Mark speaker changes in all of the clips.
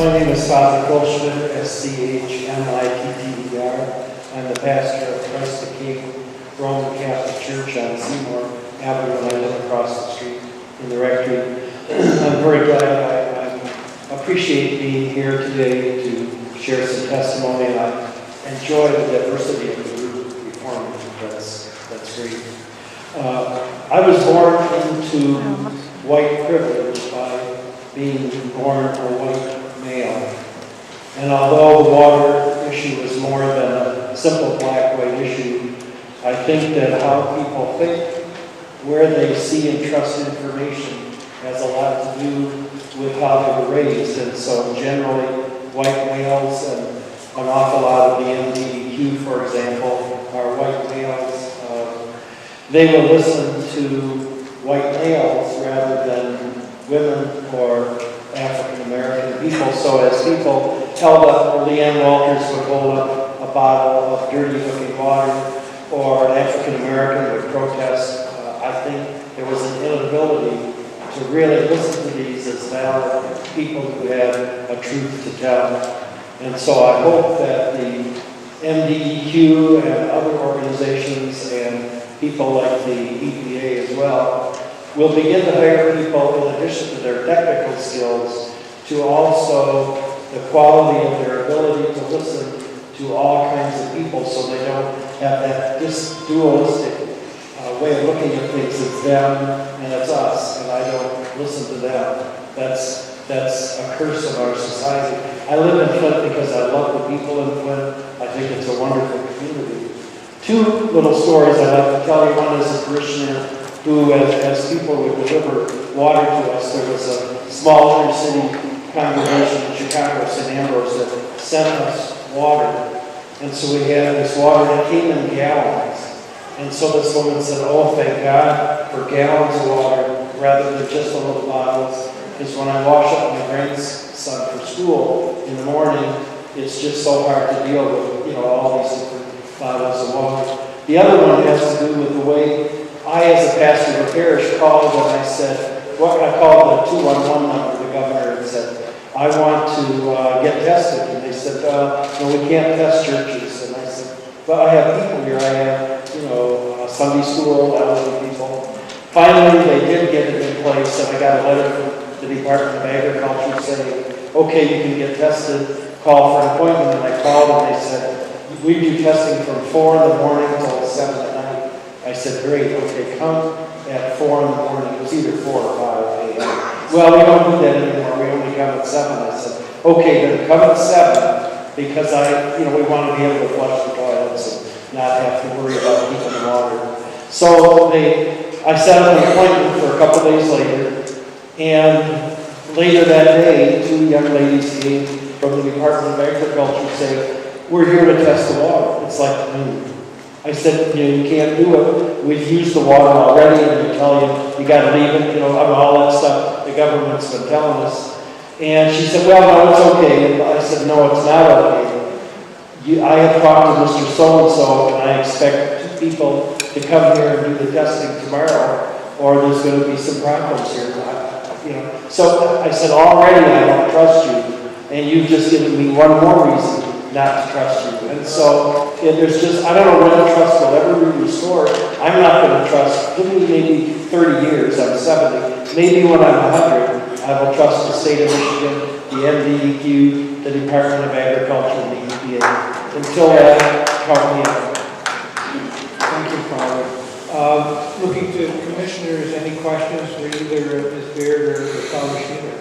Speaker 1: My name is Father Goldschmidt, Schmitter. I'm the pastor of Christ the King Roman Catholic Church on Seymour Avenue, and I live across the street in the rectory. I'm very glad. I appreciate being here today to share some testimony, and I enjoy the diversity of the group before me. That's great. I was born into white privilege by being born a white male. And although the water issue is more than a simple black-white issue, I think that how people think, where they see and trust information has a lot to do with how they were raised. And so generally, white males, and an awful lot of the MDQ, for example, are white males. They will listen to white males rather than women or African American people. So as people held up, or Leanne Walters would hold up a bottle of dirty looking water, or an African American would protest, I think there was an inability to really listen to these as valid people who had a truth to tell. And so I hope that the MDEQ and other organizations and people like the EPA as well will begin to hire people, in addition to their technical skills, to also the quality of their ability to listen to all kinds of people, so they don't have that dualistic way of looking at things. It's them and it's us, and I don't listen to them. That's a curse of our society. I live in Flint because I love the people in Flint. I think it's a wonderful community. Two little stories I'd like to tell you. One is a parishioner who, as people would deliver water to us, there was a small inner city congregation in Chicago, St. Ambrose, that sent us water. And so we had this water that came in gallons. And so this woman said, "Oh, thank God for gallons of water rather than just the little bottles. Because when I wash up my grandson for school in the morning, it's just so hard to deal with, all these different bottles of water." The other one has to do with the way I, as a pastor of a parish, called and I said, I called the 211 number to the governor and said, "I want to get tested." And they said, "No, we can't test churches." And I said, "But I have people here. I have, Sunday school, elderly people." Finally, they did get it in place, and I got a letter from the Department of Agriculture saying, "Okay, you can get tested, call for an appointment." And I called and they said, "We do testing from 4 in the morning until 7 at night." I said, "Great, okay, come at 4 in the morning." It was either 4 or 5 a.m. "Well, we don't do that anymore. We only come at 7. I said, "Okay, then come at 7, because we want to be able to flush the toilets and not have to worry about keeping the water." So I set up an appointment for a couple days later, and later that day, 2 young ladies came from the Department of Agriculture saying, "We're here to test the water." It's like, I said, "You can't do it. We've used the water already, and we tell you got to leave it, all that stuff the government's been telling us." And she said, "Well, no, it's okay." And I said, "No, it's not okay. I have talked to Mr. So-and-so, and I expect 2 people to come here and do the testing tomorrow, or there's going to be some problems here." So I said, "Already I don't trust you, and you've just given me one more reason not to trust you." And so there's just, I don't know when trust will ever be restored. I'm not going to trust. Give me maybe 30 years. I'm 70. Maybe when I'm 100, I will trust the state of Michigan, the MDEQ, the Department of Agriculture, and the EPA. Until then, count me out.
Speaker 2: Thank you, Father. Looking to commissioners, any questions for either Ms. Beard or Father Schmitter?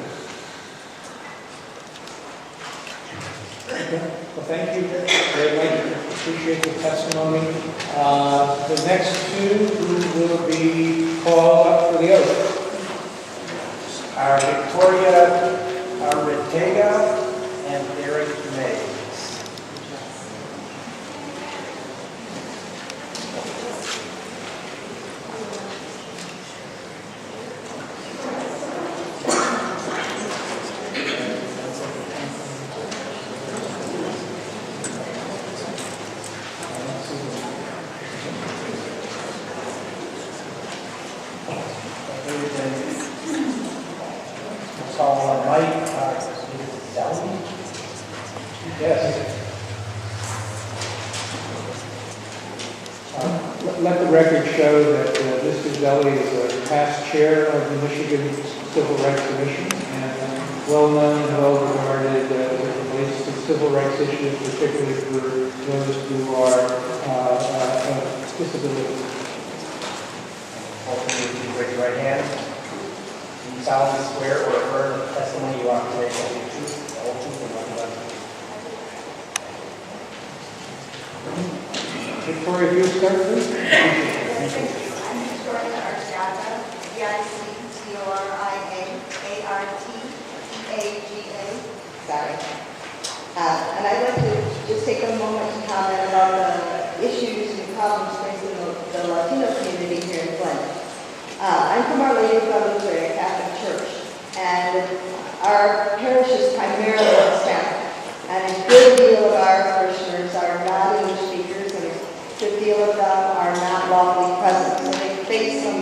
Speaker 2: Well, thank you very much. Appreciate the testimony. The next 2 who will be called up for the oath
Speaker 3: are Victoria Arretega and Eric May. Call on Mike Downing.
Speaker 2: let the record show that Mr. Zelli is a past chair of the Michigan Civil Rights Commission and well-known and well-regarded as it relates to civil rights issues, particularly for those who are disabilities.
Speaker 3: Hopefully, you can raise your right hand. Do you solemnly swear or affirm that the testimony you offer today will be the truth, the whole truth, and nothing but the truth?
Speaker 2: Victoria, if you would start, please.
Speaker 4: I'm Victoria Arteaga, VICTORIA-ARTEAGA. Sorry. And I'd like to just take a moment to comment about the issues and problems facing the Latino community here in Flint. I'm from Our Lady of Guadalupe Catholic Church, and our parish is primarily Hispanic, and a good deal of our parishioners are not English speakers, and a good deal of them are not lawfully present, so they face some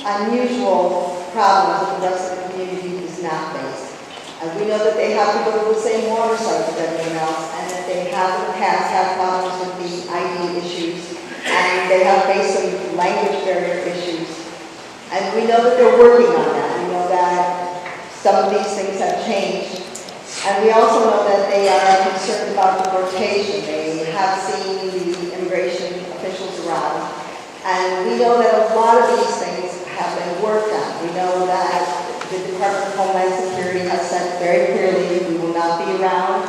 Speaker 4: unusual problems that the rest of the community does not face. And we know that they have to go to the same water sites as everyone else, and that they have in the past had problems with the ID issues, and they have faced some language barrier issues. And we know that they're working on that. We know that some of these things have changed. And we also know that they are concerned about deportation. They have seen the immigration officials around. And we know that a lot of these things have been worked on. We know that the Department of Homeland Security has said very clearly we will not be around,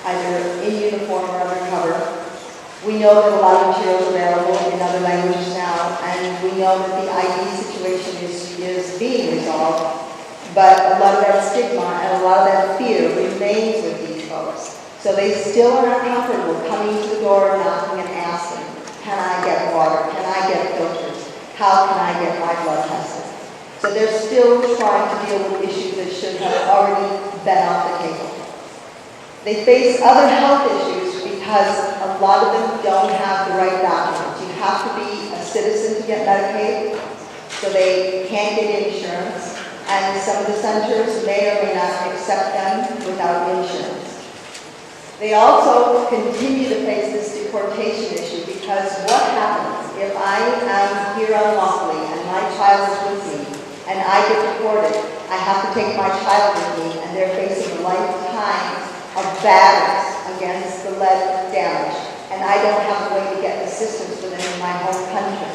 Speaker 4: either in uniform or undercover. We know that a lot of materials are available in other languages now, and we know that the ID situation is being resolved. But a lot of that stigma and a lot of that fear remains with these folks. So they still are not comfortable coming to the door, knocking and asking, can I get water? Can I get filters? How can I get my blood tested? So they're still trying to deal with issues that should have already been off the table. They face other health issues because a lot of them don't have the right documents. You have to be a citizen to get Medicaid, so they can't get insurance. And some of the centers may or may not accept them without insurance. They also continue to face this deportation issue because what happens if I am here unlawfully and my child is with me and I get deported? I have to take my child with me, and they're facing a lifetime of battles against the lead damage, and I don't have a way to get assistance for them in my home country.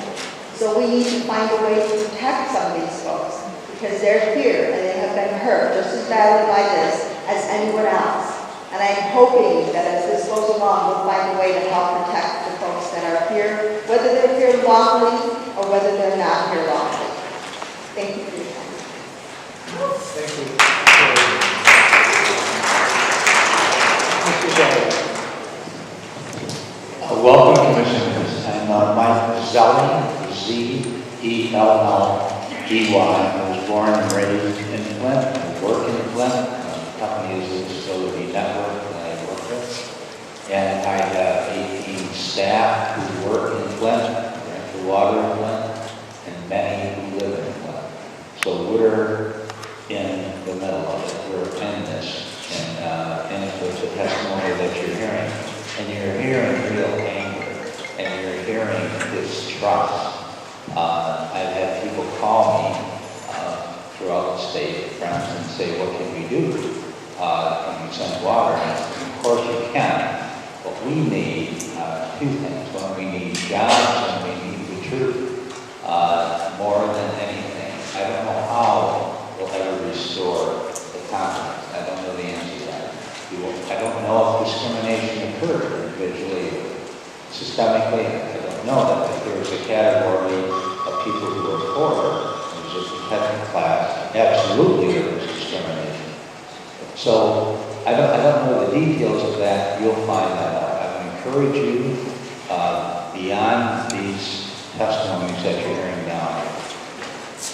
Speaker 4: So we need to find a way to protect some of these folks, because they're here and they have been hurt just as badly by this as anyone else. And I'm hoping that as this goes along, we'll find a way to help protect the folks that are here, whether they're here lawfully or whether they're not here lawfully. Thank you for your time.
Speaker 2: Thank you. Mr. Zelli.
Speaker 5: Welcome, Commissioners. I'm Mike Zelli, Z-E-L-L-E-Y. I was born and raised in Flint. I work in Flint. The company is the Facility Network that I work with. And I have 18 staff who work in Flint, drink the water in Flint, and many who live in Flint. So we're in the middle of it. We're in this. And it's a testimony that you're hearing. And you're hearing real anger. And you're hearing distrust. I've had people call me throughout the state, friends, and say, what can we do? Can we send water? And of course you can. But we need two things. One, we need jobs, and we need the truth. More than anything. I don't know how we'll ever restore the confidence. I don't know the answer to that. I don't know if discrimination occurred individually, systemically. I don't know that. If there was a category of people who were poorer, there was a protected class, absolutely there was discrimination. So I don't know the details of that. You'll find that out. I would encourage you, beyond these testimonies that you're hearing now.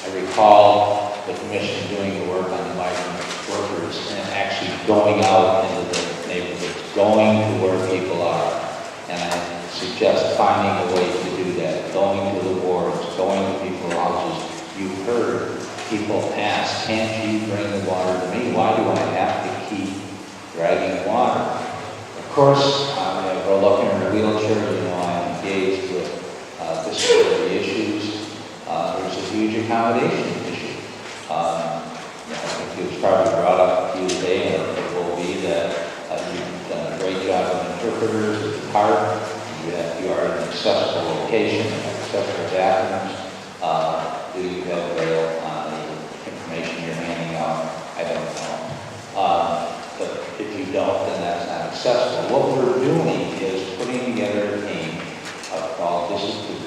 Speaker 5: I recall the commission doing the work on the migrant workers and actually going out into the neighborhoods, going to where people are. And I suggest finding a way to do that, going to the wards, going to people's houses. You've heard people ask, can't you bring the water to me? Why do I have to keep dragging water? Of course, I grow up in a wheelchair, I'm engaged with this accommodation issue. I think it was probably brought up to you today, and it will be that you've done a great job of interpreters at the park. You are in an accessible location, accessible bathrooms. Do you have braille on the information you're handing out? I don't know. But if you don't, then that's not accessible. What we're doing is putting together a team called the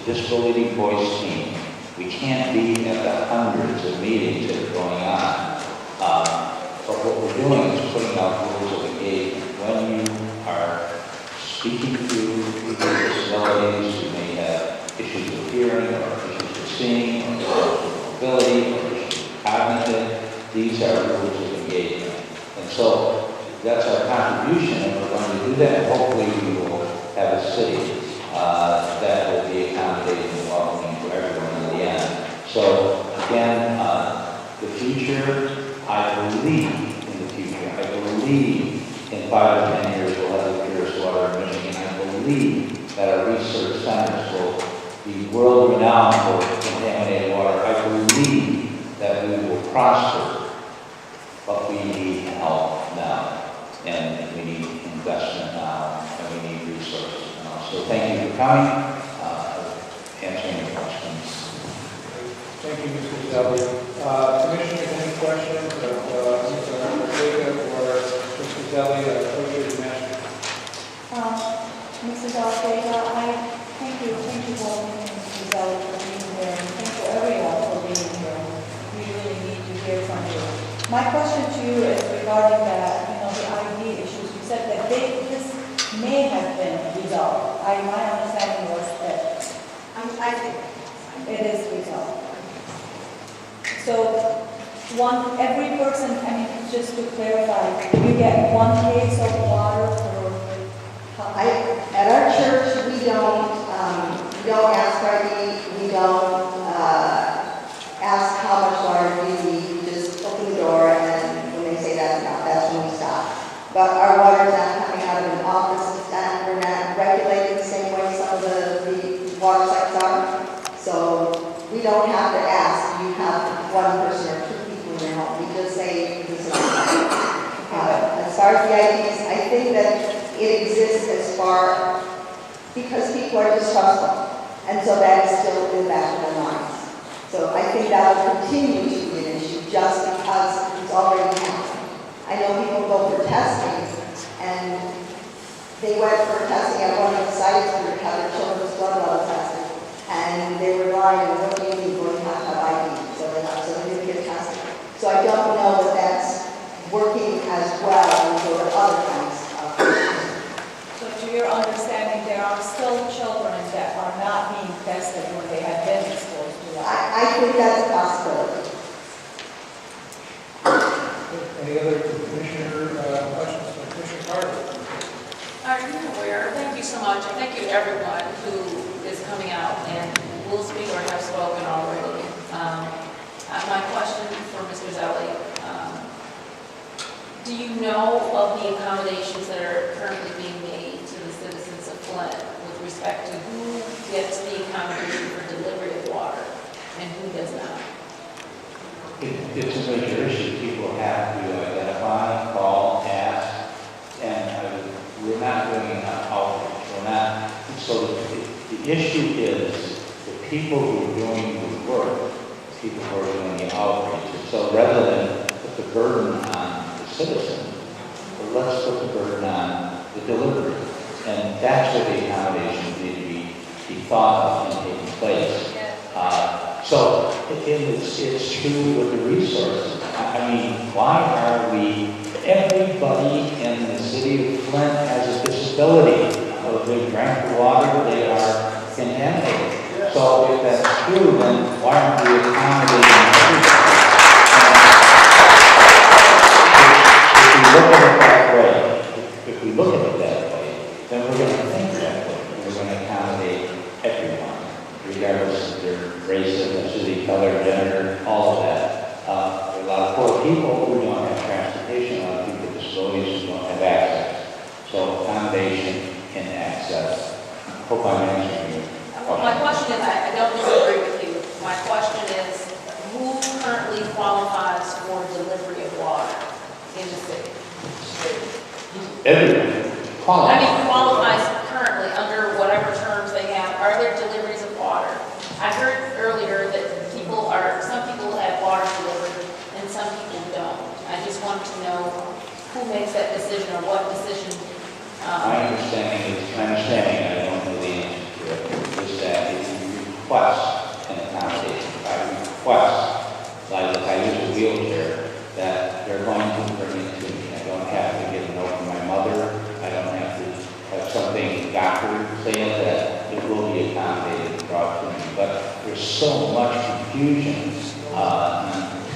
Speaker 5: Disability Voice Team. We can't be at the hundreds of meetings that are going on. But what we're doing is putting out rules of engagement. When you are speaking to people with disabilities who may have issues with hearing or issues with seeing or issues with mobility or issues with cognitive, these are rules of engagement. And so that's our contribution, and we're going to do that. And hopefully we will have a city that will be accommodating and welcoming to everyone in the end. So again, the future, I believe in the future. I believe in 5 or 10 years we'll have the purest water in Michigan. I believe that our research centers will be world-renowned for contaminated water. I believe that we will prosper, but we need help now, and we need investment now, and we need resources now. So thank you for coming, answering your questions.
Speaker 2: Thank you, Mr. Zelli. Commissioners, any questions of Mr. Ortega or Mr. Zelli, Associate Master?
Speaker 6: Mrs. Ortega, I thank you both, Mrs. Zelli, for being here, and thank you everyone for being here. We really need to hear from you. My question to you is regarding that, the ID issues. You said that this may have been resolved. My understanding was that
Speaker 4: I think
Speaker 6: it is resolved. So every person, just to clarify, you get 1 case of water for
Speaker 4: at our church, we don't ask for ID, we don't ask how much water do you need, we just open the door, and when they say that's enough, that's when we stop. But our water is not coming out of an office, we're not regulated the same way some of the water sites are. So we don't have to ask, you have 1 person or 2 people in your home, we just say this is enough. As far as the IDs, I think that it exists because people are distrustful, and so that is still in the back of their minds. So I think that will continue to be an issue just because it's already happening. I know people go for testing, and they went for testing at one of the sites where they had their children's blood level tested, and they were lying, what do you mean, well, you have to have ID, so they didn't get tested. So I don't know that that's working as well for other kinds of issues.
Speaker 6: So to your understanding, there are still children that are not being tested when they have been exposed to water?
Speaker 4: I think that's a possibility.
Speaker 2: Any other commissioner questions? Commissioner Carter?
Speaker 7: I'm aware. Thank you so much. And thank you to everyone who is coming out and will speak or have spoken already. My question for Mr. Zelli, do you know of the accommodations that are currently being made to the citizens of Flint with respect to who gets the accommodation for delivery of water and who does not?
Speaker 5: It's a major issue. People have to identify, call, ask, and we're not doing enough outreach. We're not. So the issue is the people who are doing the work, the people who are doing the outreach. And so rather than put the burden on the citizen, well, let's put the burden on the delivery. And that's where the accommodations need to be thought of and taking place. So it's true with the resources. I mean, why are we, everybody in the city of Flint has a disability. If they drank the water, they are contaminated. So if that's true, then why aren't we accommodating everybody? If we look at it that way, then we're going to think that way. We're going to accommodate everyone, regardless of their race, ethnicity, color, gender, all of that. There are a lot of poor people who don't have transportation, a lot of people with disabilities who don't have access. So accommodation and access. Hope I'm answering you.
Speaker 7: My question is, I don't disagree with you. My question is, qualifies for delivery of water in the city?
Speaker 5: Everyone
Speaker 7: I
Speaker 5: qualifies.
Speaker 7: mean, qualifies currently under whatever terms they have. Are there deliveries of water? I heard earlier that some people have water delivered and some people don't. I just wanted to know who makes that decision or what decision.
Speaker 5: My understanding, I don't know the answer to it, is that if you request an accommodation, if I request, like if I use a wheelchair, that they're going to bring it to me. I don't have to get a note from my mother. I don't have to have something doctor say that it will be accommodated and brought to me. But there's so much confusion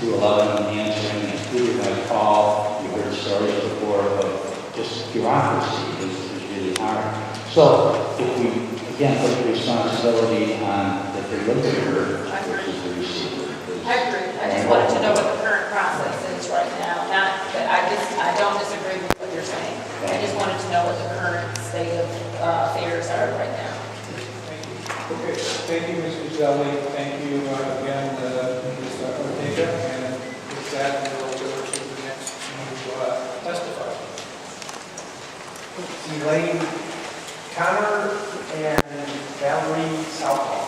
Speaker 5: to 11 answering, including my call. You heard stories before, but just bureaucracy is really hard. So if we, again, put the responsibility on the deliverer versus the receiver.
Speaker 7: I agree. I just wanted to know what the current process is right now. Not that I don't disagree with what you're saying. I just wanted to know what the current state of affairs are right now.
Speaker 2: Okay, thank you, Mr. Zelli. Thank you again, Ms. Ortega. And with that, we'll go to the next to testify.
Speaker 3: Elaine Connor and Valerie Southall.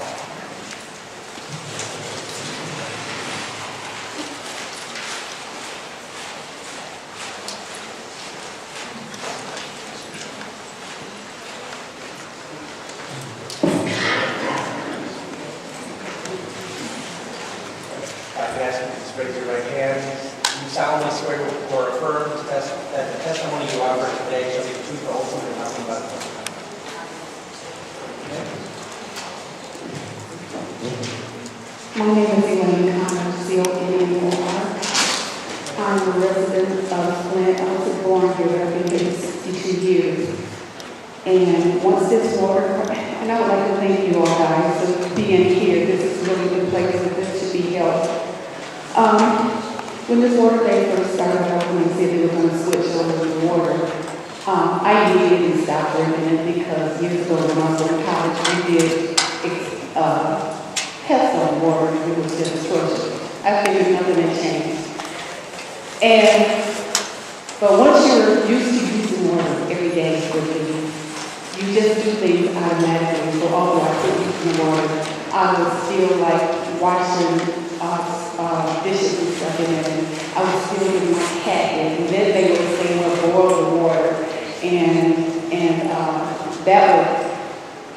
Speaker 3: I ask you to just raise your right hand. You solemnly swear or affirm that the testimony you offer today shall be the truth, the whole truth, and nothing but the truth.
Speaker 8: My name is Elaine Connor, C-O-N-N-O-R. I'm a resident of Flint. I was born here. I've been here 62 years. And once this water, and I would like to thank you all guys for being here. This is really the place that this should be held. When this water day first started out, when they said they were going to switch over to water, I immediately stopped drinking it because years ago when I was in college, we did tests on water and it was just atrocious. I figured nothing had changed. But once you're used to using water every day, you just do things automatically. So although I couldn't use the water, I would still like washing dishes and stuff in it, and I would still give my cat in, and then they would say, well, boil the water, and that would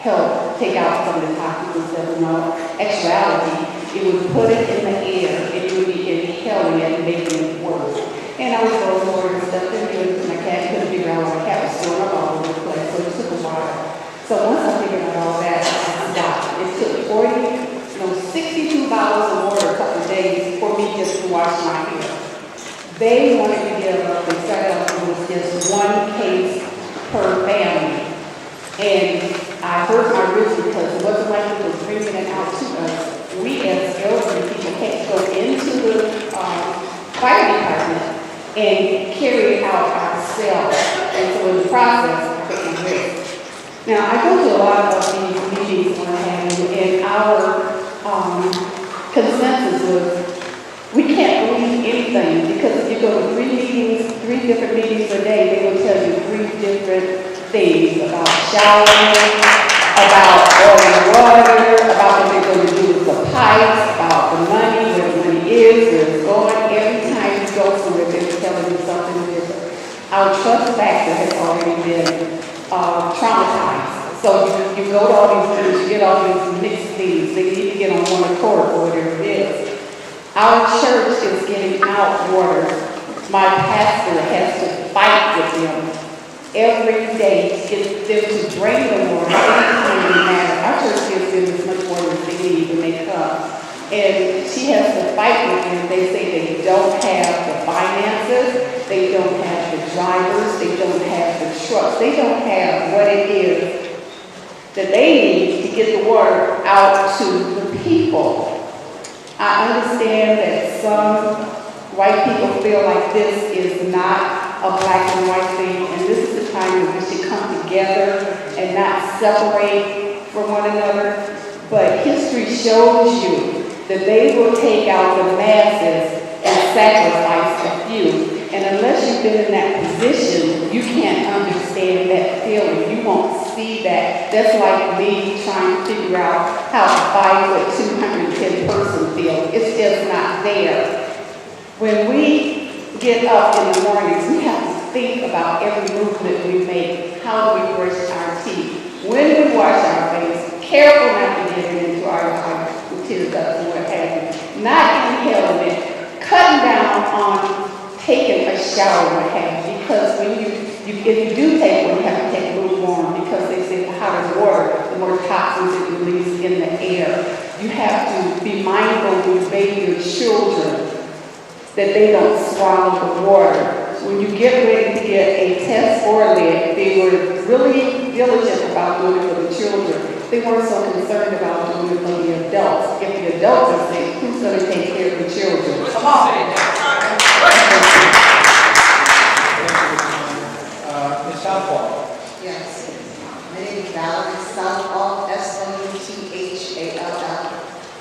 Speaker 8: help take out some of the toxins and stuff. In actuality, it would put it in the air, and it would be inhaling it and making it worse. And I was going to water and stuff, and it was my cat couldn't figure out why my cat was throwing up all over the place, so it took a while. So once I figured out all that, I stopped. It took 62 bottles of water a couple of days for me just to wash my hair. They wanted to give up and start out with just one case per family. And I hurt my wrist because it wasn't like it was bringing it out to us. We as elderly people can't go into the fire department and carry it out ourselves. And so in the process, I hurt my wrist. Now, I go to a lot of these meetings on hand, and our consensus was we can't believe anything because if you go to 3 different meetings a day, they will tell you 3 different things about showering, about boiling water, about what they're going to do with the pipes, about the money, where the money is, where it's going. Every time you go somewhere, they're telling you something different. Our trust factor has already been traumatized. So you go to all these things, you get all these mixed things. They need to get on one accord or whatever it is. Our church is getting out water. My pastor has to fight with them every day to get them to bring the water. Anytime they matter. Our church gives them as much water as they need when they come. And she has to fight with them. They say they don't have the finances, they don't have the drivers, they don't have the trucks, they don't have what it is that they need to get the water out to the people. I understand that some white people feel like this is not a black and white thing, and this is the time when we should come together and not separate from one another. But history shows you that they will take out the masses and sacrifice a few. And unless you've been in that position, you can't understand that feeling. You won't see that. That's like me trying to figure out how to fight with 210 person feel. It's just not there. When we get up in the mornings, we have to think about every movement we make, how we brush our teeth, when we wash our face, careful not to get it into our tear ducts and what have you, not inhaling it, cutting down on taking a shower and what have you, because when if you do take one, you have to take lukewarm, because they say the hotter water, the more toxins it releases in the air. You have to be mindful when you bathe your children that they don't swallow the water. When you get ready to get a test for lead, they were really diligent about doing it for the children. They weren't so concerned about doing it for the adults. If the adults are sick, who's going to take care of the children? Come on.
Speaker 3: Ms. Southall.
Speaker 9: Yes. My name is Valerie Southall, Southall.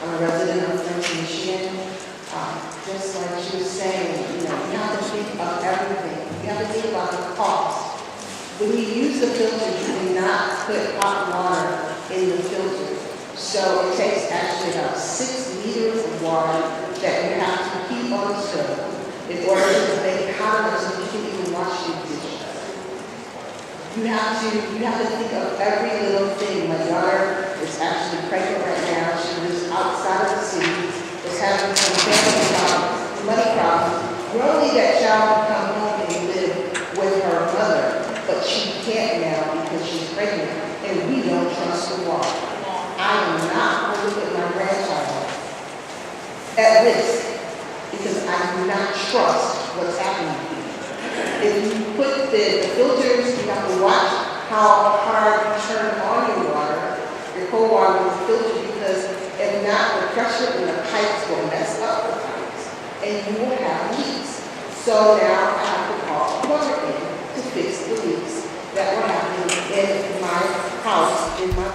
Speaker 9: I'm a resident of Flint, Michigan. Just like she was saying, you have to think of everything. You have to think about the cost. When you use the filter, you do not put hot water in the filter. So it takes actually about 6 liters of water that you have to keep on the stove in order to make it hot enough so you can even wash your dishes. You have to think of every little thing. My daughter is actually pregnant right now. She lives outside of the city, is having some family problems, money problems. Normally that child would come home and live with her mother, but she can't now because she's pregnant, and we don't trust the water. I am not going to put my grandchild at risk because I do not trust what's happening here. If you put the filters, you have to watch how hard you turn on your water, your cold water with the filter, because if not, the pressure in the pipes will mess up the pipes, and you will have leaks. So now I have to call a plumber in to fix the leaks that were happening in my house, in my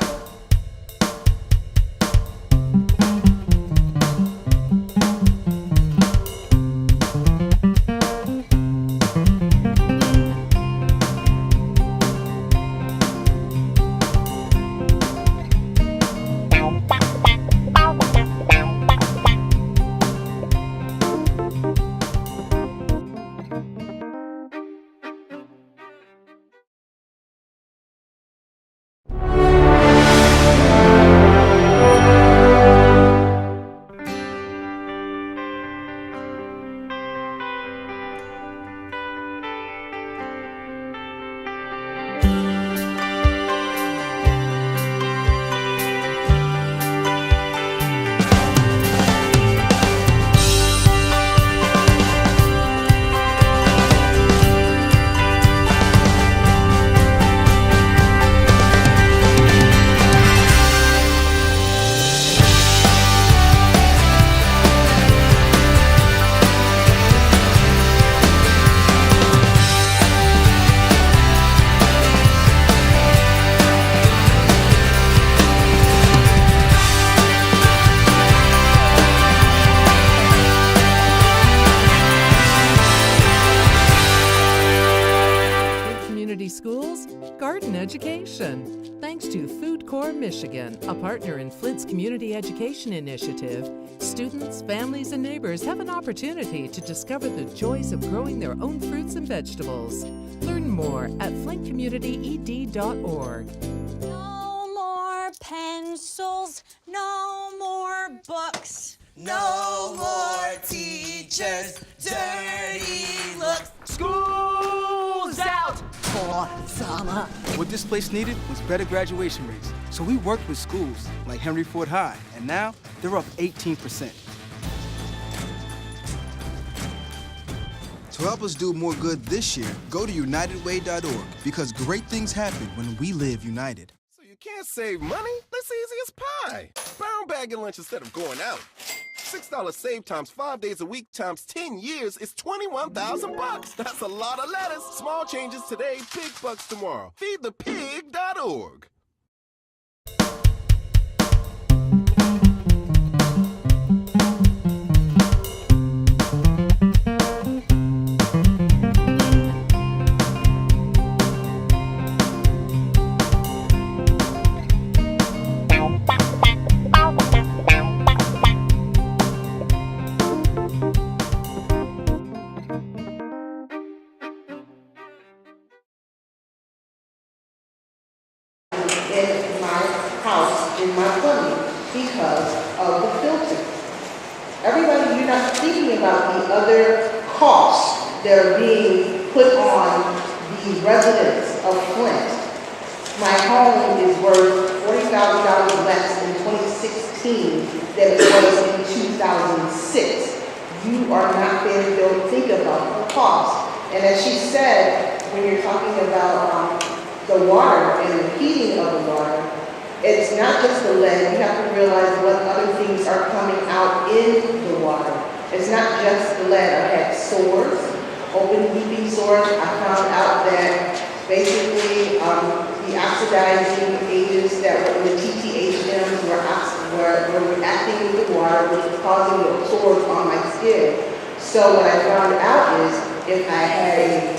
Speaker 10: Schools, Garden Education. Thanks to Food Corps Michigan, a partner in Flint's Community Education Initiative, students, families, and neighbors have an opportunity to discover the joys of growing their own fruits and vegetables. Learn more at flintcommunityed.org.
Speaker 11: No more pencils, no more books, no more teachers, dirty looks.
Speaker 12: School's out!
Speaker 11: For summer.
Speaker 12: What this place needed was better graduation rates. So we worked with schools like Henry Ford High, and now they're up 18%.
Speaker 13: To help us do more good this year, go to unitedway.org, because great things happen when we live united.
Speaker 14: So you can't save money? That's easy as pie. Brown bag your lunch instead of going out. $6 save times 5 days a week times 10 years is $21,000. That's a lot of lettuce. Small changes today, big bucks tomorrow. Feedthepig.org.
Speaker 9: in my plumbing because of the filter. Everybody, you're not thinking about the other costs that are being put on the residents of Flint. My home is worth $40,000 less in 2016 than it was in 2006. You are not there, don't think about the cost. And as she said, when you're talking about the water and the heating of the water, it's not just the lead. You have to realize what other things are coming out in the water. It's not just the lead. I had sores, open weeping sores. I found out that basically the oxidizing agents that were in the TTHMs were reacting with the water, which was causing the sores on my skin. So what I found out is if I had an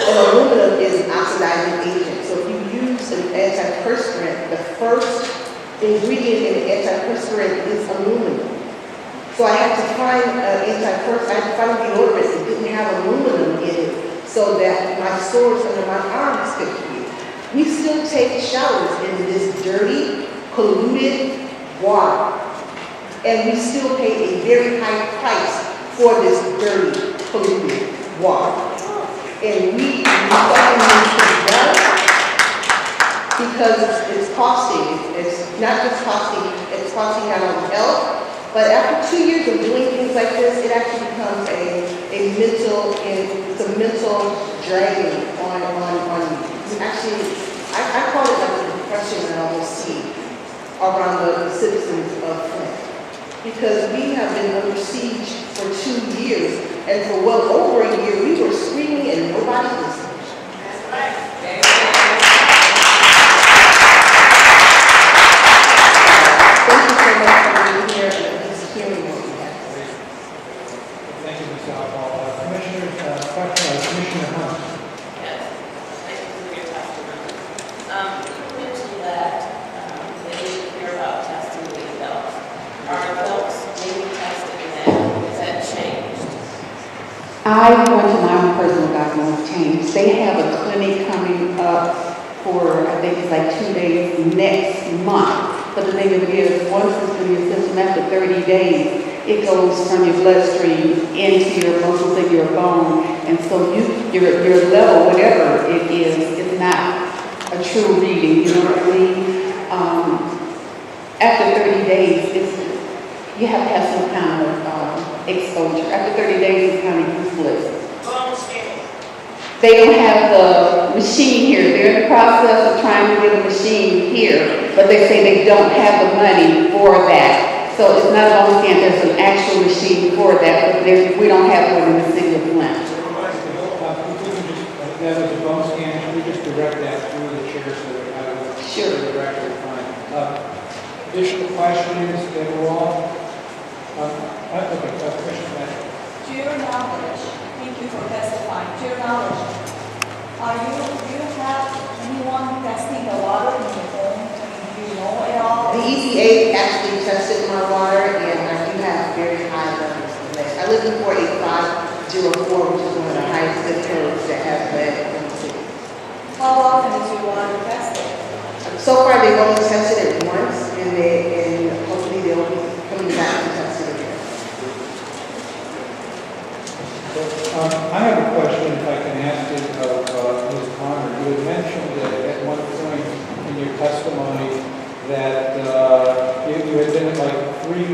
Speaker 9: aluminum is an oxidizing agent. So if you use an antiperspirant, the first ingredient in the antiperspirant is aluminum. So I had to find a deodorant that didn't have aluminum in it so that my sores under my arms could heal. We still take showers in this dirty, polluted water. And we still pay a very high price for this dirty, polluted water. And we fucking need to done because it's costing. It's not just costing, it's costing not only health, but after 2 years of doing things like this, it actually becomes it's a mental dragging on you. Actually, I call it like the depression that I will see around the citizens of Flint. Because we have been under siege for 2 years, and for well over a year, we were screaming and nobody listened. That's right. Thank you so much for being here and just hearing what we have to say.
Speaker 2: Thank you, Ms. Alcohol. Commissioner Hunt.
Speaker 7: Yes, thank you for your testimony. You mentioned that they didn't hear about testing the adults. Are adults being tested now? Has that changed?
Speaker 8: I went to my own personal diagnosis change. They have a clinic coming up for, I think it's like 2 days next month. But the thing of it is, once it's in your system after 30 days, it goes from your bloodstream into your muscles and your bone. And so your level, whatever it is not a true reading, you know what I mean? After 30 days, you have to have some kind of exposure. After 30 days, it's kind of useless. They don't have the machine here. They're in the process of trying to get a machine here, but they say they don't have the money for that. So it's not a bone scan, there's an actual machine for that, but we don't have one in the city of Flint.
Speaker 2: That was a bone scan. Can we just direct that through the chair so that I will
Speaker 8: Sure.
Speaker 2: the record fine. Additional questions that are all? Commissioner.
Speaker 6: To your knowledge, thank you for testifying. To your knowledge, do you have anyone testing the water in your home? Do you know at all?
Speaker 9: The EPA actually tested my water, and I do have very high levels of lead. I live in 48504, which is one of the highest zip codes that has lead in the city.
Speaker 6: How often is your water tested?
Speaker 9: So far, they've only tested it once, and hopefully they'll be coming back to test it again.
Speaker 2: I have a question, if I can ask it of Ms. Connor. You had mentioned that at one point in your testimony that you had been at like 3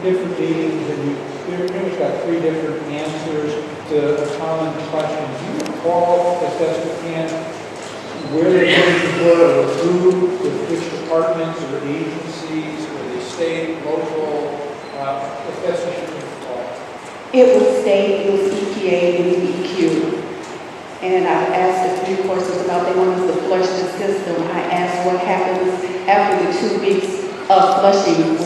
Speaker 2: different meetings and you pretty much got 3 different answers to a common question. Do you recall, as best you can, where the questions were, or who, with which departments or agencies, were they state, local, as best you can recall?
Speaker 8: It was state, it was EPA, and EQ. And I asked a few questions about they wanted us to flush the system. I asked what happens after the 2 weeks of flushing,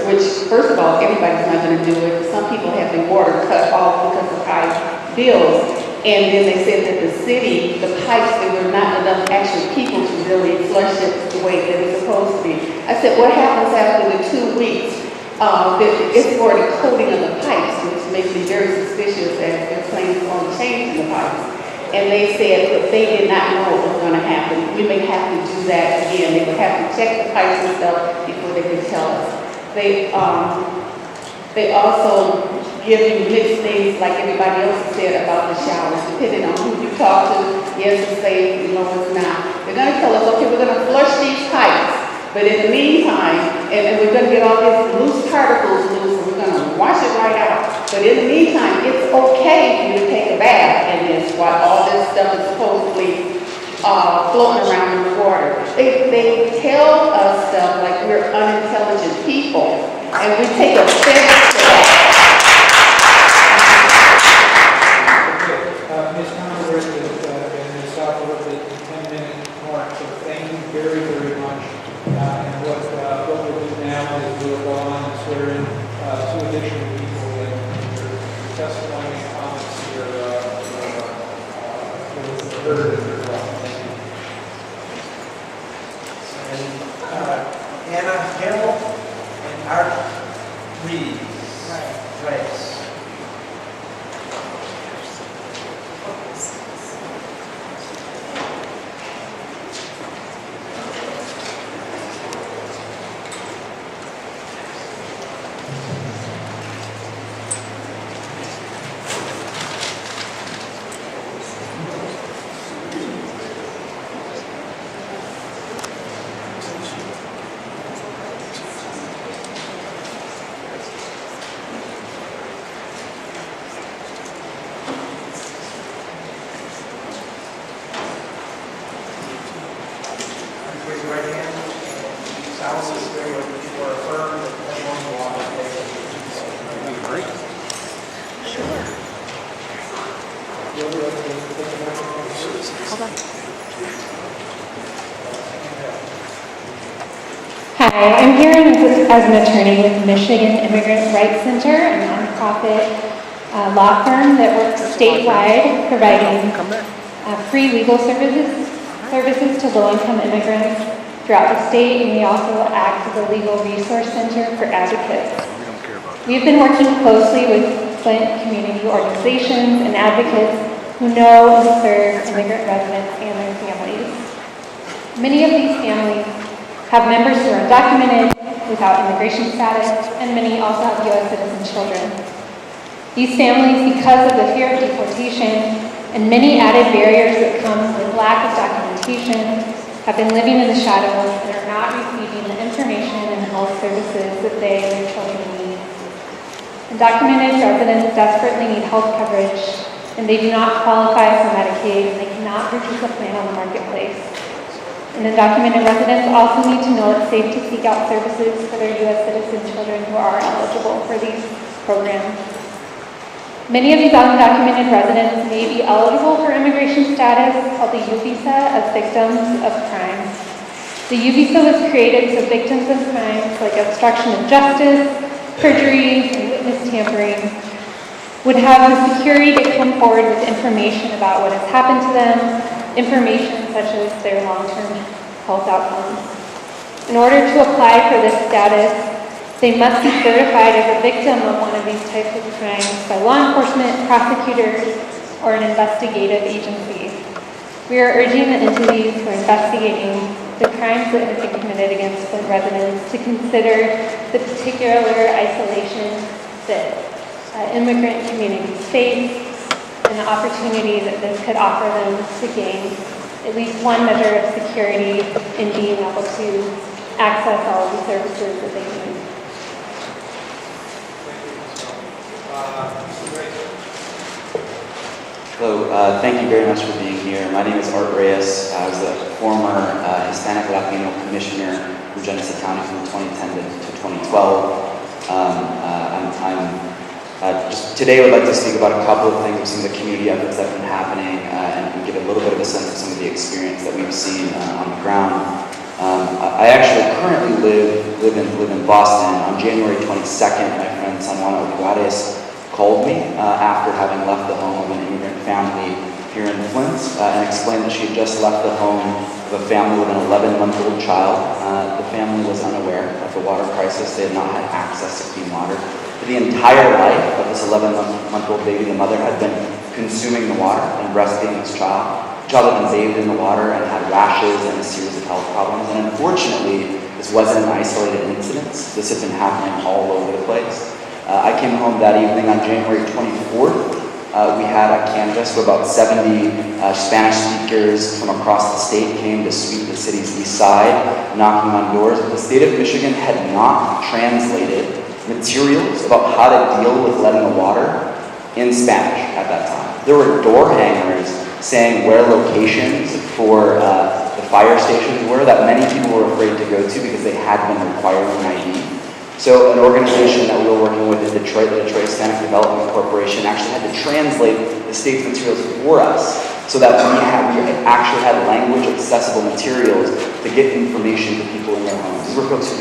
Speaker 8: which, first of all, everybody's not going to do it. Some people have their water cut off because of high bills. And then they said that the city, the pipes, there were not enough actual people to really flush it the way that it's supposed to be. I said, what happens after the 2 weeks? It's for the coating of the pipes, which makes me very suspicious that they're planning on changing the pipes. and they said that they did not know what was going to happen. We may have to do that again. They would have to check the pipes and stuff before they could tell us. They also give you mixed things like everybody else has said about the showers, depending on who you talk to. Yes, it's safe, you know it's not. They're going to tell us, okay, we're going to flush these pipes. But in the meantime, and we're going to get all these loose particles loose, and we're going to wash it right out. But in the meantime, it's okay for you to take a bath in this while all this stuff is supposedly floating around in the water. They tell us stuff like we're unintelligent people, and we take offense to that.
Speaker 2: Ms. Congress and Ms. Southwood, the 10-minute mark, so thank you very, very much. And what we'll do now is we'll go on and swear in two additional people that your testimony and comments here were heard and heard well. Thank you.
Speaker 3: Anna Hill and Art Reed. Right. Raise your right hand. Solemnly swear or affirm that the testimony you offer today will be the truth, so help you God.
Speaker 15: Hi, I'm here as an attorney with Michigan Immigrant Rights Center, a nonprofit law firm that works statewide providing free legal services to low-income immigrants throughout the state, and we also act as a legal resource center for advocates. We've been working closely with Flint community organizations and advocates who know and serve immigrant residents and their families. Many of these families have members who are undocumented, without immigration status, and many also have U.S. citizen children. These families, because of the fear of deportation and many added barriers that come with lack of documentation, have been living in the shadows and are not receiving the information and health services that they and their children need. Undocumented residents desperately need health coverage, and they do not qualify for Medicaid, and they cannot purchase a plan on the marketplace. And undocumented residents also need to know it's safe to seek out services for their U.S. citizen children who are eligible for these programs. Many of these undocumented residents may be eligible for immigration status called the U visa as victims of crime. The U visa was created so victims of crimes like obstruction of justice, perjury, and witness tampering would have the security to come forward with information about what has happened to them, information such as their long-term health outcomes. In order to apply for this status, they must be certified as a victim of one of these types of crimes by law enforcement, prosecutors, or an investigative agency. We are urging the entities who are investigating the crimes that have been committed against Flint residents to consider the particular isolation that immigrant communities face and the opportunity that this could offer them to gain at least one measure of security in being able to access all of the services that they need.
Speaker 16: Hello, thank you very much for being here. My name is Art Reyes. I was a former Hispanic Latino Commissioner from Genesee County from 2010 to 2012. Just today I would like to speak about a couple of things, some of the community efforts that have been happening, and give a little bit of a sense of some of the experience that we've seen on the ground. I actually currently live in Boston. On January 22nd, my friend Sanjuana Juarez called me after having left the home of an immigrant family here in Flint and explained that she had just left the home of a family with an 11-month-old child. The family was unaware of the water crisis. They had not had access to clean water. For the entire life of this 11-month-old baby, the mother had been consuming the water and breastfeeding this child. The child had been bathed in the water and had rashes and a series of health problems. And unfortunately, this wasn't an isolated incident. This had been happening all over the place. I came home that evening on January 24th. We had a canvas where about 70 Spanish speakers from across the state came to sweep the city's east side, knocking on doors. But the state of Michigan had not translated materials about how to deal with lead in the water in Spanish at that time. There were door hangers saying where locations for the fire stations were that many people were afraid to go to because they had been requiring ID. So an organization that we were working with in Detroit, the Detroit Hispanic Development Corporation, actually had to translate the state's materials for us so that we actually had language accessible materials to get information to people in their homes. These were folks who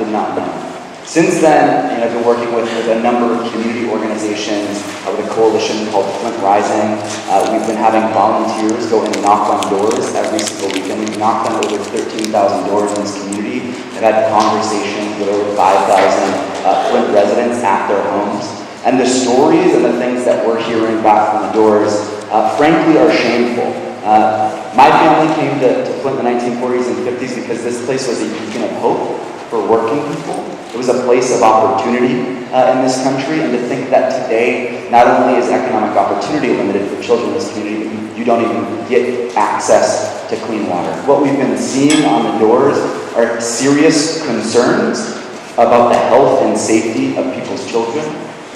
Speaker 16: did not know. Since then, I've been working with a number of community organizations, with a coalition called Flint Rising. We've been having volunteers go and knock on doors every single weekend. We've knocked on over 13,000 doors in this community. I've had conversations with over 5,000 Flint residents at their homes. And the stories and the things that we're hearing back from the doors, frankly, are shameful. My family came to Flint in the 1940s and 50s because this place was a beacon of hope for working people. It was a place of opportunity in this country, and to think that today, not only is economic opportunity limited for children in this community, but you don't even get access to clean water. What we've been seeing on the doors are serious concerns about the health and safety of people's children.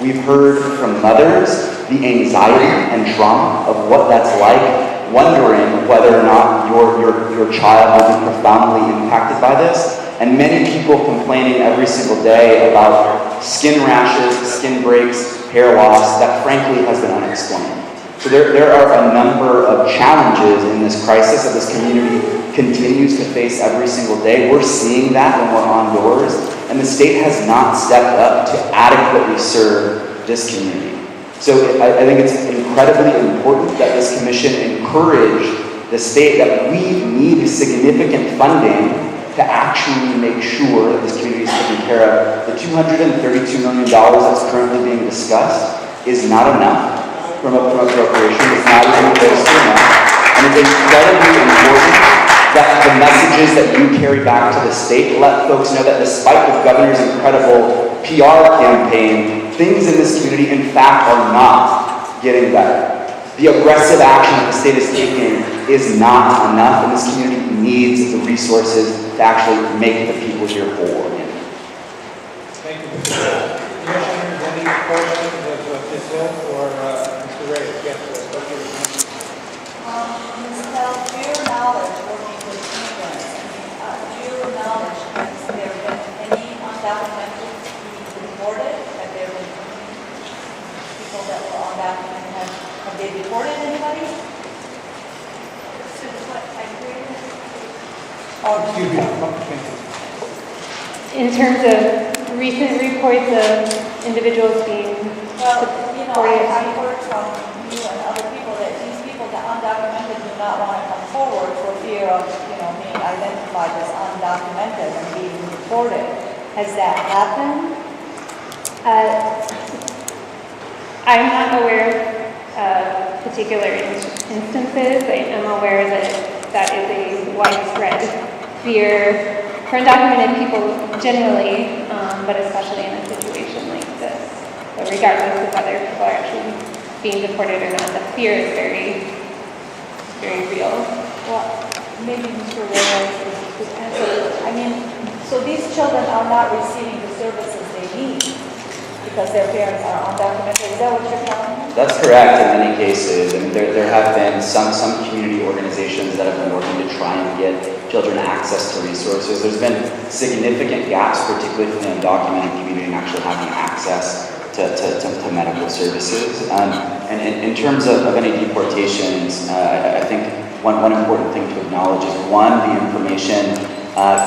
Speaker 16: We've heard from mothers the anxiety and trauma of what that's like, wondering whether or not your child will be profoundly impacted by this. And many people complaining every single day about skin rashes, skin breaks, hair loss that frankly has been unexplained. So there are a number of challenges in this crisis that this community continues to face every single day. We're seeing that when we're on doors, and the state has not stepped up to adequately serve this community. So I think it's incredibly important that this commission encourage the state that we need significant funding to actually make sure that this community is taken care of. The $232 million that's currently being discussed is not enough from appropriation. It's not even close to enough. And it's incredibly important that the messages that you carry back to the state let folks know that despite the governor's incredible PR campaign, things in this community, in fact, are not getting better. The aggressive action that the state is taking is not enough, and this community needs the resources to actually make the people here whole again.
Speaker 2: Thank you, Mr. Ray. Commissioners, any questions of Ms. Hill or Mr. Ray? Yes, what do you remember?
Speaker 6: Ms. Hill, to your knowledge, working with immigrants, to your knowledge, has there been any undocumented reported? Have there been people that were undocumented? Have they reported anybody? Since what time period?
Speaker 2: Excuse me.
Speaker 15: In terms of recent reports of individuals being
Speaker 6: Well,
Speaker 15: deported.
Speaker 6: I heard from you and other people that these people, the undocumented, do not want to come forward for fear of, being identified as undocumented and being deported. Has that happened?
Speaker 15: I'm not aware of particular instances. I am aware that that is a widespread fear for undocumented people generally, but especially in a situation like this. So regardless of whether people are actually being deported or not, the fear is very, very real.
Speaker 6: Well, maybe Mr. Reyes could answer. So these children are not receiving the services they need because their parents are undocumented. Is that what you're telling me?
Speaker 16: That's correct in many cases. There have been some community organizations that have been working to try and get children access to resources. There's been significant gaps, particularly for the undocumented community, in actually having access to medical services. And in terms of any deportations, I think one important thing to acknowledge is, one, the information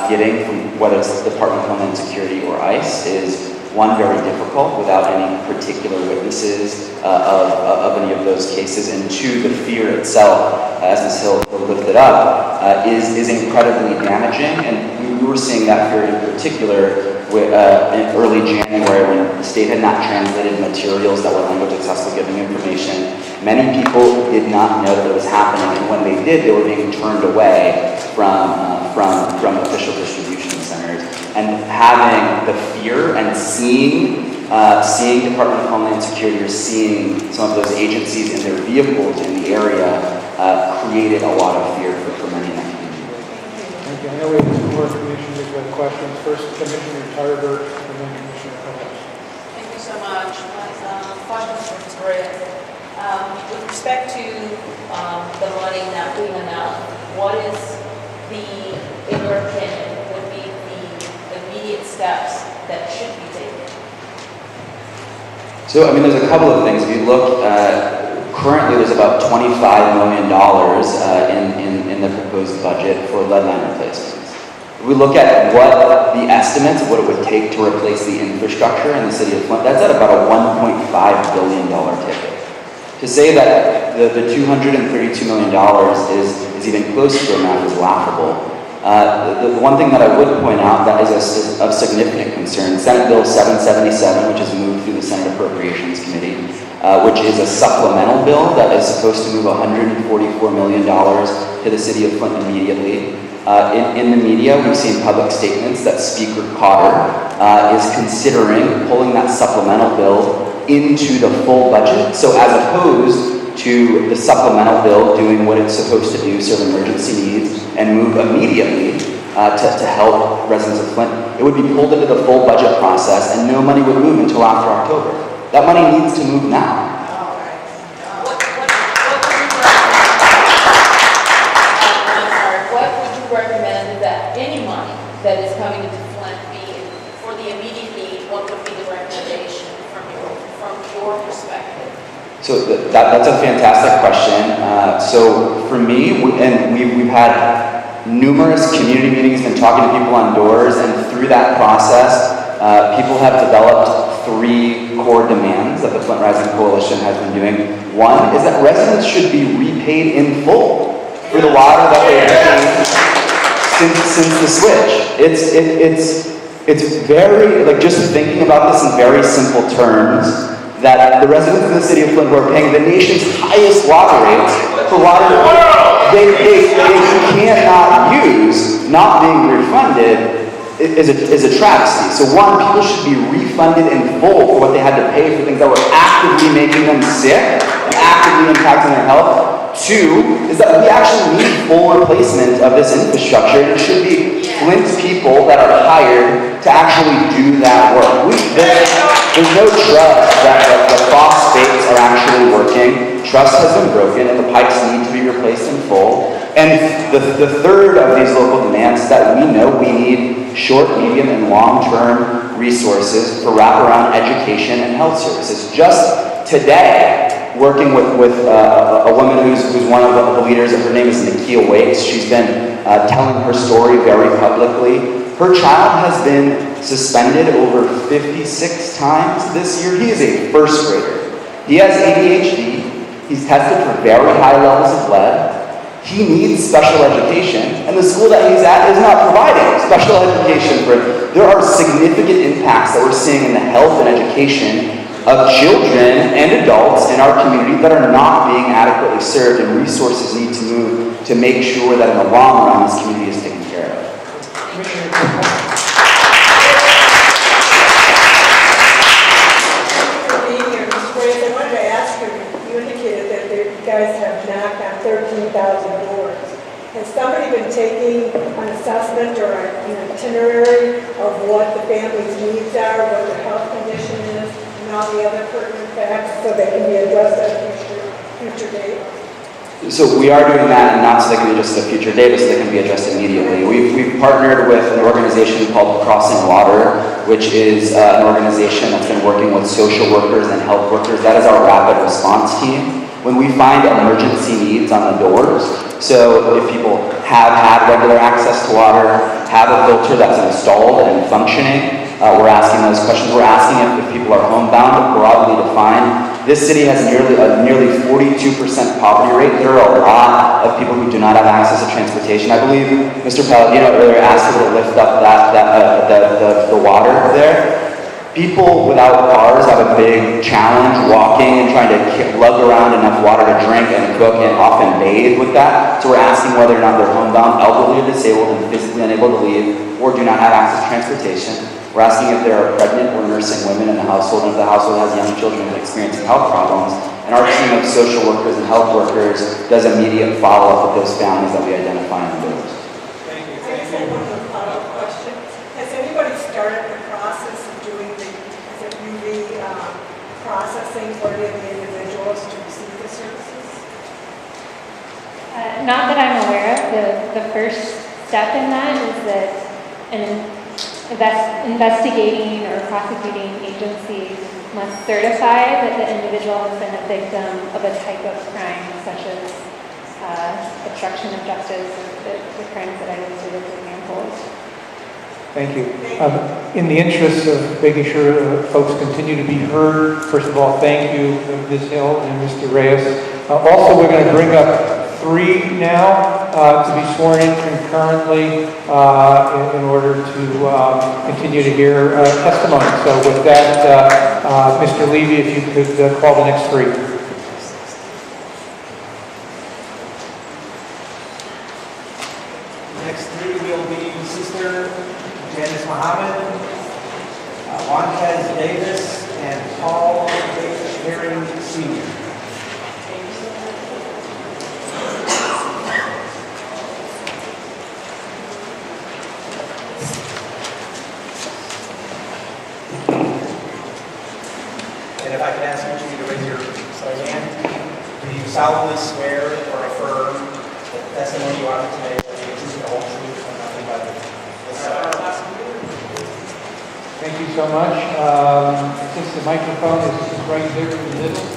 Speaker 16: getting from whether it's the Department of Homeland Security or ICE is, one, very difficult without any particular witnesses of any of those cases, and two, the fear itself, as Ms. Hill lifted up, is incredibly damaging, and we were seeing that fear in particular in early January when the state had not translated materials that were language accessible giving information. Many people did not know that it was happening, and when they did, they were being turned away from official distribution centers. And having the fear and seeing Department of Homeland Security or seeing some of those agencies and their vehicles in the area created a lot of fear for many in that community.
Speaker 2: Thank you. I know we have two more commissioners with questions. First, Commissioner Tarbert, and then Commissioner Kovacs.
Speaker 7: Thank you so much. My question is for Victoria. With respect to the money not being enough, what is in your opinion, would be the immediate steps that should be taken?
Speaker 16: So, I mean, there's a couple of things. If you look, currently there's about $25 million in the proposed budget for lead line replacements. If we look at what the estimates of what it would take to replace the infrastructure in the city of Flint, that's at about a $1.5 billion ticket. To say that the $232 million is even close to the amount is laughable. The one thing that I would point out that is of significant concern, Senate Bill 777, which is moved through the Senate Appropriations Committee, which is a supplemental bill that is supposed to move $144 million to the city of Flint immediately. In the media, we've seen public statements that Speaker Cotter is considering pulling that supplemental bill into the full budget. So as opposed to the supplemental bill doing what it's supposed to do, serve emergency needs, and move immediately to help residents of Flint, it would be pulled into the full budget process and no money would move until after October. That money needs to move now.
Speaker 7: What would you recommend that any money that is coming into Flint be for the immediate need? What would be the recommendation from your perspective?
Speaker 16: So that's a fantastic question. So for me, we've had numerous community meetings, been talking to people on doors, and through that process, people have developed 3 core demands that the Flint Rising Coalition has been doing. One is that residents should be repaid in full for the water that they have paid since the switch. It's very, like, just thinking about this in very simple terms, that the residents of the city of Flint who are paying the nation's highest water rates for water they cannot use, not being refunded is a travesty. So one, people should be refunded in full for what they had to pay for things that were actively making them sick and actively impacting their health. 2 is that we actually need full replacement of this infrastructure, and it should be Flint's people that are hired to actually do that work. There's no trust that the phosphates are actually working. Trust has been broken, and the pipes need to be replaced in full. And the third of these local demands is that we know we need short, medium, and long-term resources for wraparound education and health services. Just today, working with a woman who's one of the leaders, and her name is Nakia Waits. She's been telling her story very publicly. Her child has been suspended over 56 times this year. He is a first grader. He has ADHD. He's tested for very high levels of lead. He needs special education, and the school that he's at is not providing special education for him. There are significant impacts that we're seeing in the health and education of children and adults in our community that are not being adequately served, and resources need to move to make sure that in the long run this community is taken care of.
Speaker 17: I wanted to ask you indicated that you guys have knocked on 13,000 doors. Has somebody been taking an assessment or an itinerary of what the family's needs are, what their health condition is, and all the other pertinent facts so they can be addressed at a future date?
Speaker 16: So we are doing that, and not so they can be addressed at a future date, but so they can be addressed immediately. We've partnered with an organization called Crossing Water, which is an organization that's been working with social workers and health workers. That is our rapid response team. When we find emergency needs on the doors, so if people have had regular access to water, have a filter that's installed and functioning, we're asking those questions. We're asking if people are homebound, broadly defined. This city has nearly 42% poverty rate. There are a lot of people who do not have access to transportation. I believe Mr. Palladino earlier asked people to lift up the water there. People without cars have a big challenge walking and trying to lug around enough water to drink and cook and often bathe with that. So we're asking whether or not they're homebound, elderly or disabled, and physically unable to leave, or do not have access to transportation. We're asking if there are pregnant or nursing women in the household, and if the household has young children experiencing health problems. And our team of social workers and health workers does immediate follow-up with those families that we identify in the doors.
Speaker 17: I just have one more follow-up question. Has anybody started the process of doing the UV processing for the individuals to receive the services?
Speaker 15: Not that I'm aware of. The first step in that is that an investigating or prosecuting agency must certify that the individual has been a victim of a type of crime, such as obstruction of justice, or the crimes that I listed as examples.
Speaker 2: Thank you. In the interest of making sure folks continue to be heard, first of all, thank you, Ms. Hill and Mr. Reyes. Also, we're going to bring up 3 now to be sworn in concurrently in order to continue to hear testimony. So with that, Mr. Levy, if you could call the next 3.
Speaker 3: Next 3 will be Sister Janice Muhammad, Juanquez Davis, and Paul Herring Sr. And if I could ask each of you to raise your right hand, do you solemnly swear or affirm that the testimony you offer today will be the truth and the whole truth and nothing but the truth?
Speaker 2: Thank you so much. Since the microphone is right there in the middle,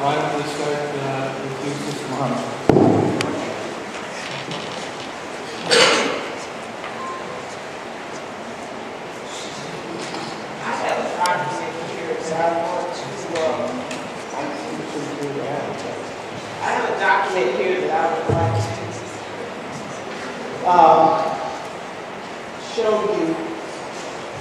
Speaker 2: why don't we start with you, Sister Muhammad.
Speaker 18: I have a document here that I would like to show you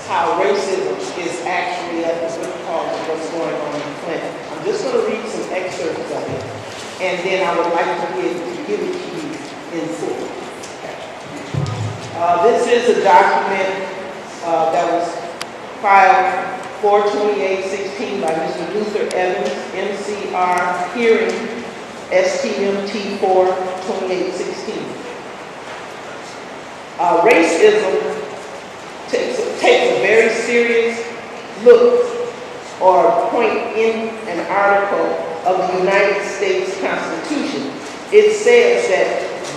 Speaker 18: how racism is actually at the root cause of what's going on in Flint. I'm just going to read some excerpts of it, and then I would like to be able to give it to you in full. This is a document that was filed 4/28/16 by Mr. Luther Evans, MCR hearing STMT 4/28/16. Racism takes a very serious look or point in an article of the United States Constitution. It says that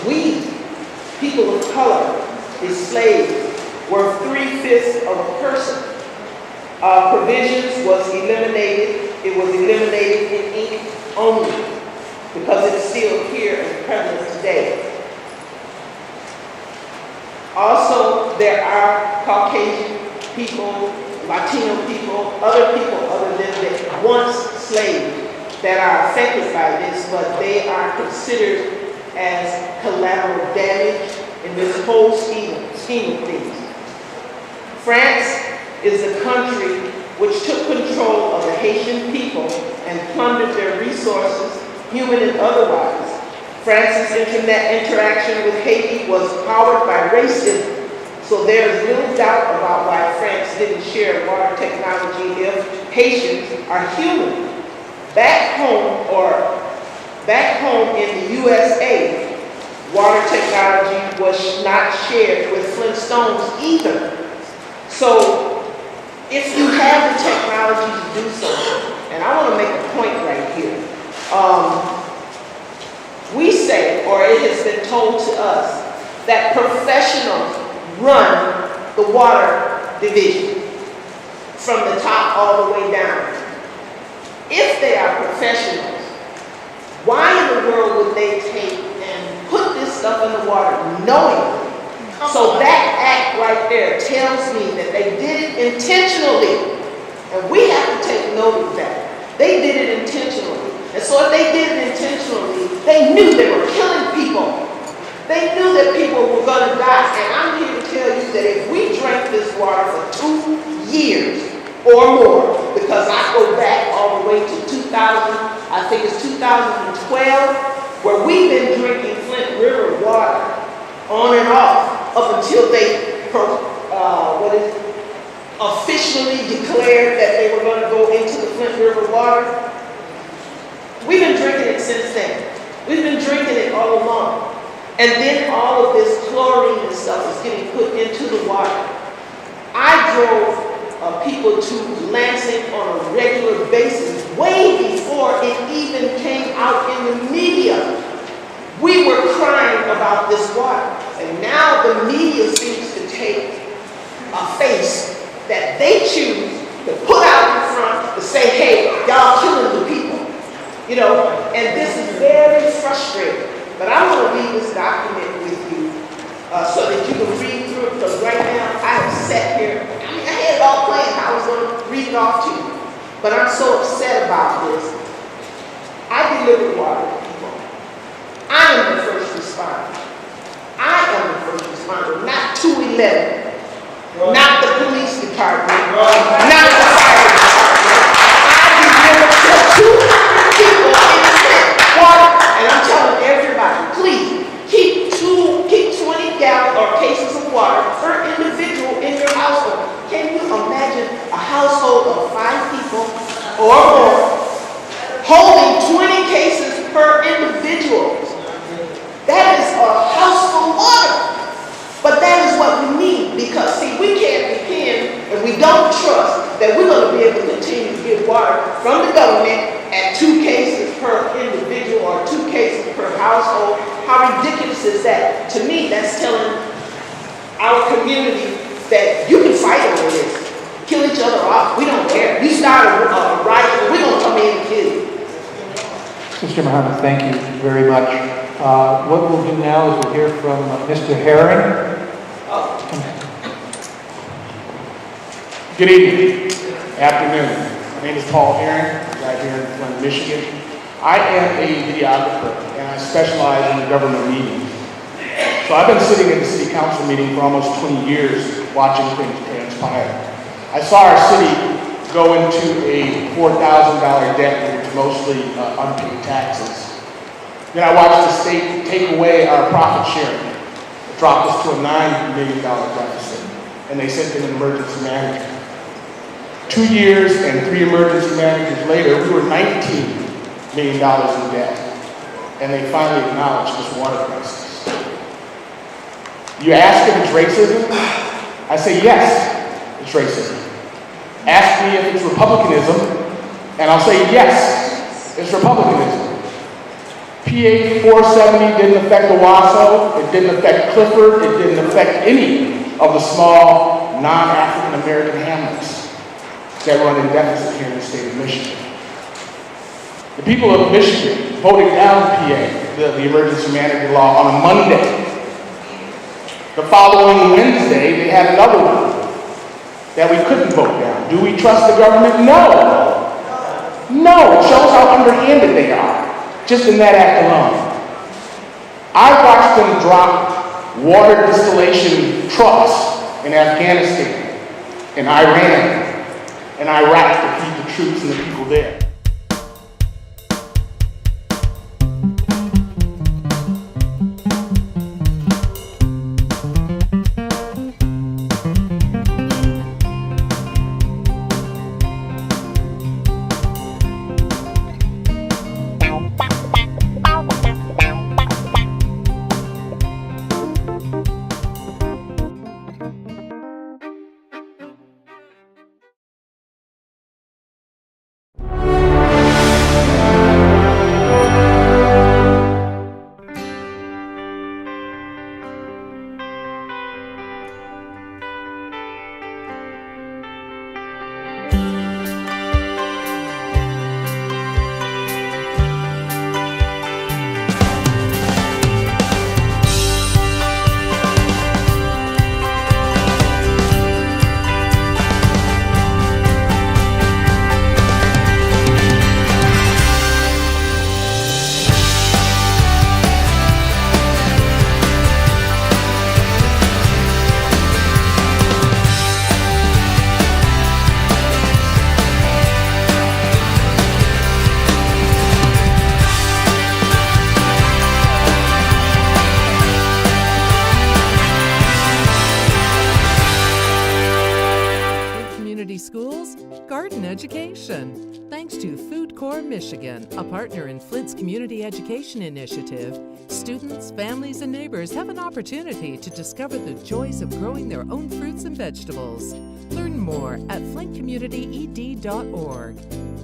Speaker 18: we, people of color, enslaved, were 3/5 of a person. Provisions was eliminated. It was eliminated in ink only because it's still here and prevalent today. Also, there are Caucasian people, Latino people, other people other than the once slaves that are affected by this, but they are considered as collateral damage in this whole scheme of things. France is the country which took control of the Haitian people and plundered their resources, human and otherwise. France's interaction with Haiti was powered by racism. So there is little doubt about why France didn't share water technology if Haitians are human. Back home in the USA, water technology was not shared with Flintstones either. So if you have the technology to do something, and I want to make a point right here. We say, or it has been told to us, that professionals run the water division from the top all the way down. If they are professionals, why in the world would they take and put this stuff in the water knowing So that act right there tells me that they did it intentionally. And we have to take note of that. They did it intentionally. And so if they did it intentionally, they knew they were killing people. They knew that people were going to die. And I'm here to tell you that if we drank this water for 2 years or more, because I go back all the way to 2000, I think it's 2012, where we've been drinking Flint River water on and off up until they officially declared that they were going to go into the Flint River water. We've been drinking it since then. We've been drinking it all along. And then all of this chlorine and stuff is getting put into the water. I drove people to Lansing on a regular basis way before it even came out in the media. We were crying about this water. And now the media seems to take a face that they choose to put out in front to say, hey, y'all killing the people. You know, and this is very frustrating. But I'm going to read this document with you so that you can read through it, because right now I have sat here. I mean, I had it all planned. I was going to read it off to you. But I'm so upset about this. I deliver water to people. I am the first responder. I am the first responder, not 211. Not the police department, not the fire department. I deliver to 200 people in Flint water, and I'm telling everybody, please keep 20 gallons or cases of water per individual in your household. Can you imagine a household of 5 people or more holding 20 cases per individual? That is a house full of water. But that is what we need, because see, we can't depend and we don't trust that we're going to be able to continue to get water from the government at 2 cases per individual or 2 cases per household. How ridiculous is that? To me, that's telling our community that you can fight over this, kill each other off. We don't care. You start a riot, we're going to come in and kill you.
Speaker 2: Mr. Muhammad, thank you very much. What we'll do now is we'll hear from Mr. Herring.
Speaker 19: Good evening, afternoon. My name is Paul Herring, right here in Flint, Michigan. I am a videographer, and I specialize in government meetings. So I've been sitting in the city council meeting for almost 20 years, watching things transpire. I saw our city go into a $4,000 debt, which is mostly unpaid taxes. Then I watched the state take away our profit sharing. It dropped us to a $9 million deficit, and they sent in an emergency manager. 2 years and 3 emergency managers later, we were $19 million in debt, and they finally acknowledged this water crisis. You ask if it's racism? I say yes, it's racism. Ask me if it's republicanism, and I'll say yes, it's republicanism. PA 470 didn't affect Owasso, it didn't affect Clifford, it didn't affect any of the small non-African American hamlets that run in deficit here in the state of Michigan. The people of Michigan voted down PA, the emergency manager law, on a Monday. The following Wednesday, they had another one that we couldn't vote down. Do we trust the government? No. No, it shows how underhanded they are, just in that act alone. I watched them drop water distillation trucks in Afghanistan, in Iran, and Iraq to feed the troops and the people there.
Speaker 10: Community Schools, garden education. Thanks to Food Corps Michigan, a partner in Flint's Community Education Initiative, students, families, and neighbors have an opportunity to discover the joys of growing their own fruits and vegetables. Learn more at flintcommunityed.org.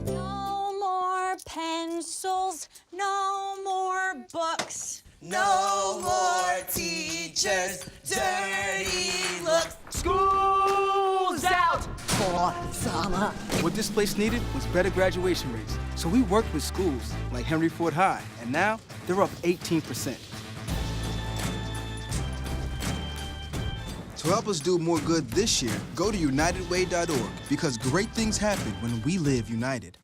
Speaker 11: No more pencils, no more books, no more teachers, dirty looks.
Speaker 12: School's out!
Speaker 11: For summer.
Speaker 12: What this place needed was better graduation rates. So we worked with schools like Henry Ford High, and now they're up 18%.
Speaker 13: To help us do more good this year, go to unitedway.org because great things happen when we live united.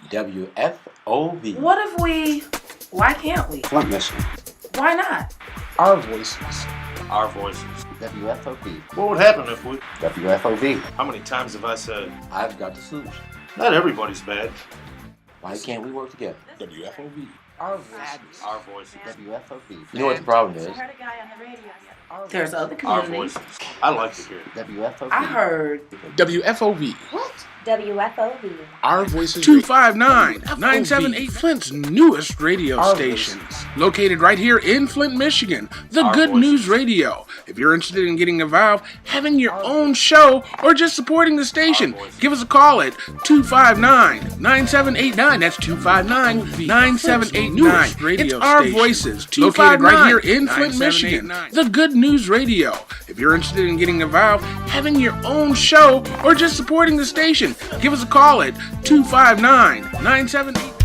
Speaker 5: WFOV.
Speaker 20: What if why can't we?
Speaker 5: Flint, Michigan.
Speaker 20: Why not?
Speaker 19: Our voices.
Speaker 21: Our voices.
Speaker 5: WFOV.
Speaker 21: What would happen if we...
Speaker 5: WFOV.
Speaker 21: How many times have I said...
Speaker 5: I've got the solution.
Speaker 21: Not everybody's bad.
Speaker 5: Why can't we work together?
Speaker 21: WFOV.
Speaker 19: Our voices.
Speaker 21: Our voices.
Speaker 5: WFOV. You know what the problem is?
Speaker 20: There's other
Speaker 21: Our
Speaker 20: communities.
Speaker 21: voices. I like to hear it.
Speaker 5: WFOV.
Speaker 20: I heard.
Speaker 19: WFOV.
Speaker 20: What?
Speaker 11: WFOV.
Speaker 19: Our voices. 259-978 Flint's newest radio
Speaker 21: Our
Speaker 19: stations. Located right here in Flint, Michigan. The
Speaker 21: Our
Speaker 19: Good
Speaker 21: voices.
Speaker 19: News Radio. If you're interested in getting involved, having your own show, or just supporting the station, give us a call at 259-9789. That's 259-9789. It's Our Voices. Located right here in Flint, Michigan. The Good News Radio. If you're interested in getting involved, having your own show, or just supporting the station, give us a call at 259-9789.